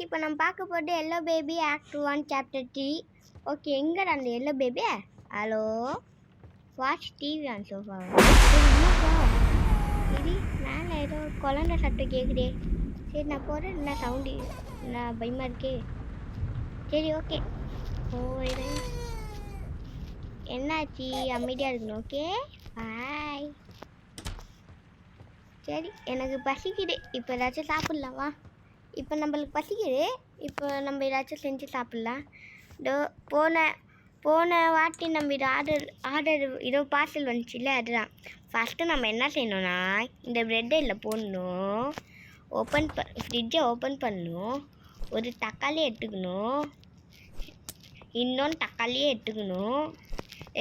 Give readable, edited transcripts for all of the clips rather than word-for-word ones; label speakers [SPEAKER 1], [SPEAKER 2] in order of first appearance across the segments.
[SPEAKER 1] இப்போ நம்ம பார்க்க போகிறது yellow baby act 1 chapter 3. Okay, எங்கடா அந்த yellow baby? Hello, watch TV on sofa. இது மேலே ஏதோ குழந்தை சத்தம் கேட்குதே. சரி, நான் போகிறேன். என்ன சவுண்டு? நான் பயமாக இருக்கே. சரி, ஓகே போயிடுறேன். என்னாச்சு? அமைதியாக இருக்கணும். ஓகே, பாய். சரி, எனக்கு பசிக்குது. இப்போ ஏதாச்சும் சாப்பிட்லாமா? இப்போ நம்மளுக்கு பசிக்குது. இப்போ நம்ம ஏதாச்சும் செஞ்சு சாப்பிட்லாம். இதோ போன வாட்டி நம்ம இது ஆர்டர் இதோ பார்சல் வந்துச்சுல்ல, அதுதான். ஃபஸ்ட்டு நம்ம என்ன செய்யணும்னா, இந்த ப்ரெட்டை இல்லை போடணும். ஃப்ரிட்ஜை ஓப்பன் பண்ணணும். ஒரு தக்காளி எடுத்துக்கணும். இன்னொன்று தக்காளியே எடுத்துக்கணும்.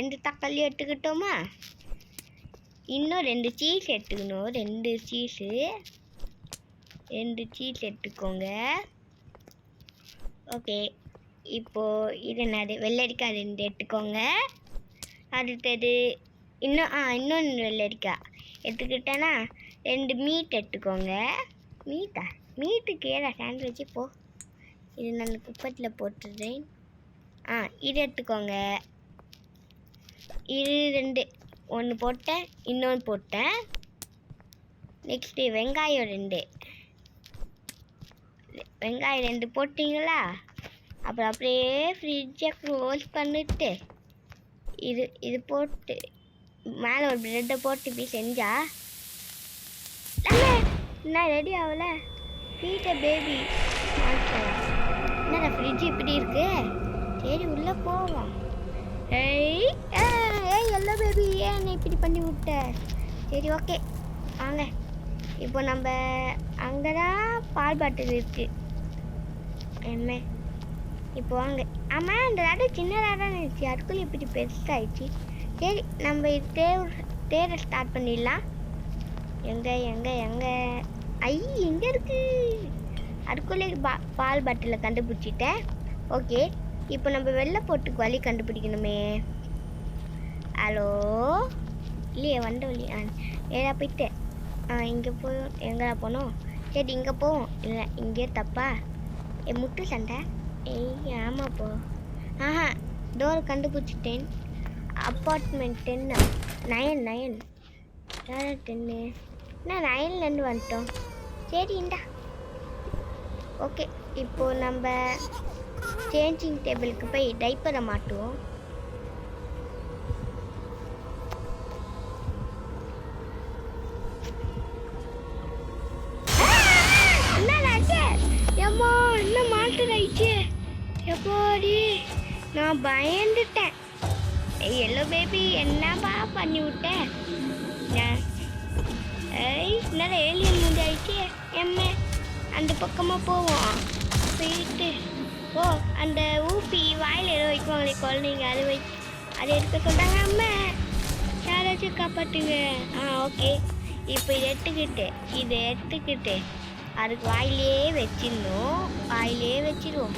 [SPEAKER 1] 2 தக்காளியும் எடுத்துக்கிட்டோமா? இன்னும் 2 சீஸ் எடுத்துக்கணும். 2 சீஸ் எடுத்துக்கோங்க. ஓகே, இப்போது இது என்னது? வெள்ளரிக்காய் 2 எடுத்துக்கோங்க. அடுத்தது இன்னொன்று வெள்ளரிக்காய் எடுத்துக்கிட்டேன்னா 2 மீட் எடுத்துக்கோங்க. மீட்டுக்கு ஏதா சாண்ட்விட்சு போ. இது நான் குப்பத்தில் போட்டுடுறேன். இது எடுத்துக்கோங்க. இது 2 ஒன்று போட்டேன், இன்னொன்று போட்டேன். நெக்ஸ்ட்டு வெங்காயம் 2 போட்டிங்களா? அப்புறம் அப்படியே ஃப்ரிட்ஜை க்ளோஸ் பண்ணிவிட்டு இது போட்டு மேலே ஒரு ப்ரெட்டை போட்டு இப்படி செஞ்சா என்ன ரெடி ஆகல? பீட்டர் பேபி என்னடா ஃப்ரிட்ஜ் இப்படி இருக்கு? சரி, உள்ளே போவோம். ஏய் எல்லோ பேபி, ஏன் என்னை இப்படி பண்ணி விட்ட? சரி, ஓகே வாங்க. இப்போ நம்ம அங்கே தான் பால் பாட்டில் இருக்கு. என்ன இப்போ வாங்க. ஆமாம், அந்த ராடு சின்னதாக தான் இருந்துச்சு, அதுக்குள்ளே இப்படி பெருசாகிடுச்சு. சரி, நம்ம தேட ஸ்டார்ட் பண்ணிடலாம். எங்கே எங்கே இருக்கு? அதுக்குள்ளே பால் பாட்டில் கண்டுபிடிச்சிட்டேன். ஓகே, இப்போ நம்ம வெள்ளை போட்டுக்கு வழி கண்டுபிடிக்கணுமே. ஹலோ, இல்லையே வந்த வழி. ஏதா போயிட்டு இங்கே எங்கடா போனோம்? சரி, இங்கே போவோம். இல்லை, இங்கே தப்பா? முட்டு சண்டை. ஆமாம் போ. டோர் கண்டுபிடிச்சிட்டேன். அப்பார்ட்மெண்ட் 10 9 10 என்ன 9லேருந்து வந்துட்டோம். சரி, இந்தா. ஓகே, இப்போது நம்ம சேஞ்சிங் டேபிளுக்கு போய் டைப்பரை மாட்டுவோம். என்ன மாட்டுறாயிச்சு? எப்போடி நான் பயந்துட்டேன். எல்லோ பேபி, என்னப்பா பண்ணி விட்டேன்? என்னடா ஏலியன் முடிஞ்சாயிடுச்சு. அந்த பக்கமாக போவோம். போயிட்டு அந்த ஊப்பி வாயில் ஏதோ வைக்குவாங்களே குழந்தைங்க, அதை எடுக்க சொல்கிறாங்க. அம்மா, யாராச்சும் காப்பாற்றுங்க. ஓகே, இப்போ இதை எடுத்துக்கிட்டு அதுக்கு வாயிலே வச்சிடணும். வச்சிடுவோம்.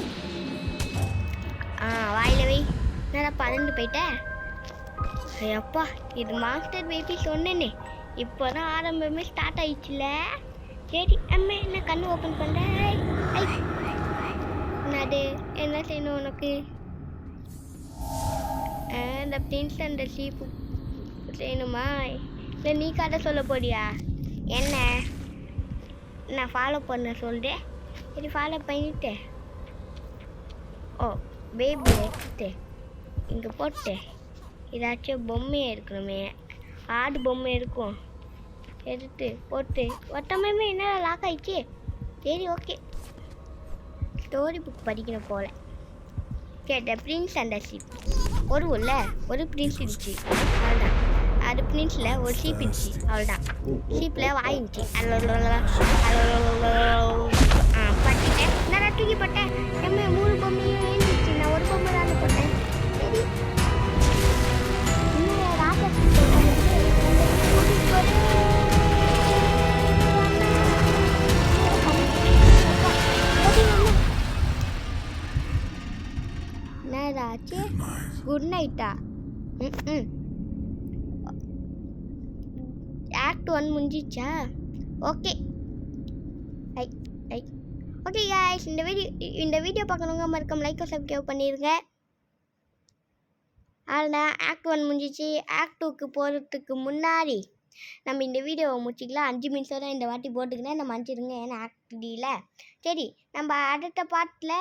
[SPEAKER 1] வாயில் வை. என்னடா பறந்து போயிட்டேன்? ஐயப்பா, இது மாஸ்டர் பேபி சொன்னேனே, இப்போ தான் ஆரம்பமே ஸ்டார்ட் ஆயிடுச்சுல. சரி அம்மா, என்ன கண்ணு ஓப்பன் பண்ணுறேன். என்னது? என்ன செய்யணும் உனக்கு? இந்த பிரின்ஸ் அந்த சீப்பு செய்யணுமா? இல்லை நீ கதை சொல்ல போறியா? என்ன நான் ஃபாலோ பண்ண சொல்கிறேன். சரி, ஃபாலோ பண்ணிட்டு பேபி எடுத்துட்டு இங்கே போட்டு ஏதாச்சும் பொம்மையை இருக்கணுமே. ஆடு பொம்மை இருக்கும், எடுத்து போட்டு ஒட்டமே என்ன லாக் ஆயிடுச்சு. சரி, ஓகே, ஸ்டோரி புக் படிக்கணும் போல. கேட்ட பிரின்ஸ் அண்ட் சீப் ஒரு பிரின்ஸ் இருந்துச்சு, அவ்வளோதான். அது பிரின்ஸில் ஒரு சீப் இருந்துச்சு, அவ்வளோதான். சீப்பில் வாங்கிச்சு. பட்டுட்டேன். நான் தூக்கி போட்டேன். 3 பொம்மையும் இருந்துச்சு, நான் ஒரு பொம்மை தான் போட்டேன். சரி, என்னதாச்சு? குட் நைட்டா? ஆக்ட் 1 முடிஞ்சிச்சா? ஓகே, ஓகே guys, இந்த வீடியோ பார்க்கணுங்க மறக்காம லைக் சப்ஸ்கிரைப் பண்ணிடுங்க. அவ்வளோதான், ஆக்ட் 1 முடிஞ்சிச்சு. ஆக்ட் 2க்கு போகிறதுக்கு முன்னாடி நம்ம இந்த வீடியோவை முடிச்சிக்கலாம். 5 மினிட்ஸாக தான் இந்த வாட்டி போட்டுக்கினேன், நம்ம மன்னிச்சிடுங்க. ஏன்னா ஆக்ட் 3ல சரி, நம்ம அடுத்த பார்ட்டில்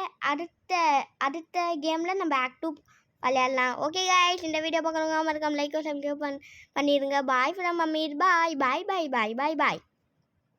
[SPEAKER 1] அடுத்த கேமில் நம்ம ஆக்ட் 2 விளையாடலாம். ஓகே guys, இந்த வீடியோ பார்க்கணுங்க மறக்காம லைக் சப்ஸ்கிரைப் பண்ணிடுங்க. Bye from Ameer. Bye bye bye bye bye bye.